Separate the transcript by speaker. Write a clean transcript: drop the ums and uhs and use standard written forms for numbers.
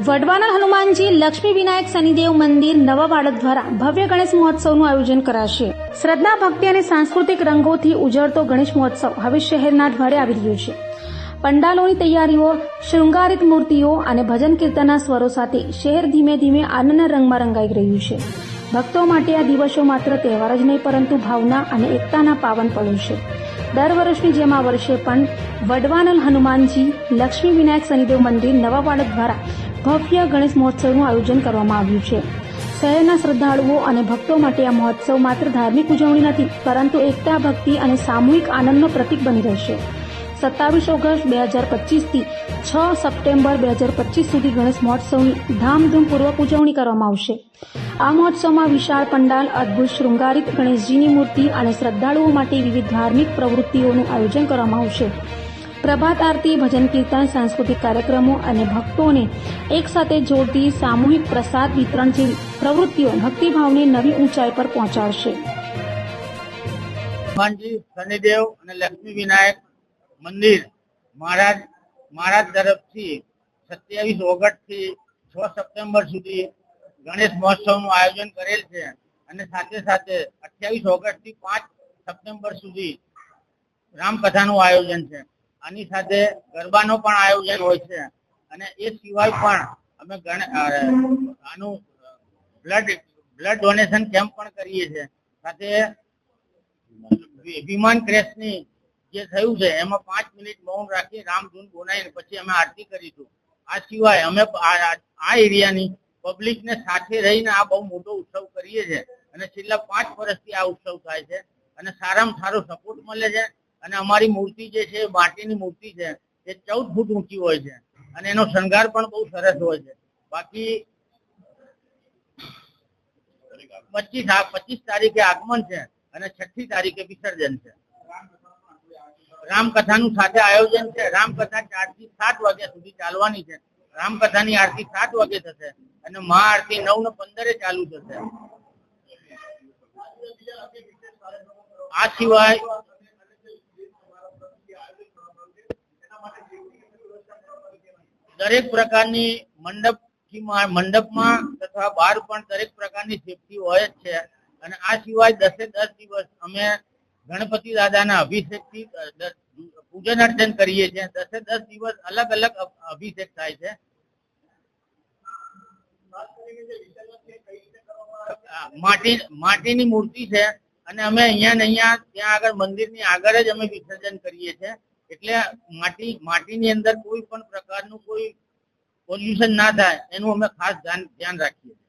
Speaker 1: વડવાનળ હનુમાનજી લક્ષ્મી વિનાયક શનિદેવ મંદિર નવા બાળક દ્વારા ભવ્ય ગણેશ મહોત્સવનું આયોજન કરાશે। શ્રદ્ધા, ભક્તિ અને સાંસ્કૃતિક રંગોથી ઉજળતો ગણેશ મહોત્સવ હવે શહેરના ઢળે આવી રહ્યો છે। પંડાલોની તૈયારીઓ, શૃંગારિત મૂર્તિઓ અને ભજન કીર્તનના સ્વરો સાથે શહેર ધીમે ધીમે આનંદના રંગમાં રંગાઈ રહ્યું છે। ભક્તો માટે આ દિવસો માત્ર તહેવાર જ નહીં પરંતુ ભાવના અને એકતાના પાવન પળો છે। દર વર્ષની જેમ આ વર્ષે પણ વડવાનળ હનુમાનજી લક્ષ્મી વિનાયક શનિદેવ મંદિર નવા બાળક દ્વારા ભવ્ય ગણેશ મહોત્સવનું આયોજન કરવામાં આવ્યું છે। શહેરના શ્રદ્ધાળુઓ અને ભક્તો માટે આ મહોત્સવ માત્ર ધાર્મિક ઉજવણી નથી પરંતુ એકતા, ભક્તિ અને સામૂહિક આનંદનો પ્રતીક બની રહેશે। 27 ઓગસ્ટ 2025 થી 6 સપ્ટેમ્બર 2025 સુધી ગણેશ મહોત્સવની ધામધૂમપૂર્વક ઉજવણી કરવામાં આવશે। આ મહોત્સવમાં વિશાળ પંડાલ, અદભુત શૃંગારિત ગણેશજીની મૂર્તિ અને શ્રદ્ધાળુઓ માટે વિવિધ ધાર્મિક પ્રવૃત્તિઓનું આયોજન કરવામાં આવશે। પ્રભાત આરતી, ભજન કીર્તન, સાંસ્કૃતિક કાર્યક્રમો અને ભક્તોને એકસાથે જોડતી સામૂહિક પ્રસાદ વિતરણ જેવી પ્રવૃત્તિઓ ભક્તિભાવને નવી ઊંચાઈ પર પહોંચાડશે।
Speaker 2: હનુમાનજી શનિદેવ અને લક્ષ્મી વિનાયક મંદિર મહારાજ તરફથી 27 ઓગસ્ટ થી 6 સપ્ટેમ્બર સુધી ગણેશ મહોત્સવનું આયોજન કરેલ છે અને સાથે સાથે 28 ઓગસ્ટ થી 5 સપ્ટેમ્બર સુધી રામકથાનું આયોજન છે। આની સાથે ગરબાનો પણ આયોજન હોય છે અને એ સિવાય પણ અમે આનું બ્લડ ડોનેશન કેમ્પ પણ કરીએ છીએ। સાથે વિમાન ક્રેશની જે થયું છે એમાં 5 મિનિટ મૌન રાખી રામધૂન બોલાવીને પછી અમે આરતી કરીશું। આ સિવાય અમે આ એરિયાની પબ્લિકને સાથે રહીને આ બહુ મોટો ઉત્સવ કરીએ છીએ અને છેલ્લા 5 વર્ષથી આ ઉત્સવ થાય છે અને સારામાં સારો સપોર્ટ મળે છે। અને અમારી મૂર્તિ જે છે માટીની મૂર્તિ છે એ 14 ફૂટ ઊંચી હોય છે અને એનો શણગાર પણ બહુ સરસ હોય છે। બાકી 25 તારીખે આગમન છે અને 6 તારીખે વિસર્જન છે। રામકથાનું સાથે આયોજન છે। રામકથા 4 થી 7 વાગ્યા સુધી ચાલવાની છે। રામકથાની આરતી 7 વાગે થશે અને મહાઆરતી 9:15 ચાલુ થશે। આ સિવાય દરેક પ્રકારની મંડપમાં તથા બહાર પણ દરેક પ્રકારની સેફટી હોય જ છે અને આ સિવાય 10 દિવસ અમે ગણપતિ દાદાના અભિષેકથી પૂજન અર્ચન કરીએ છીએ। 10 દિવસ અલગ અલગ અભિષેક થાય છે। માટીની મૂર્તિ છે અને અમે અહીંયા ત્યાં આગળ મંદિરની આગળ જ અમે વિસર્જન કરીએ છીએ। એટલે માટીની અંદર કોઈ પણ પ્રકારનું કોઈ પોલ્યુશન ના થાય એનું અમે ખાસ ધ્યાન રાખીએ છીએ।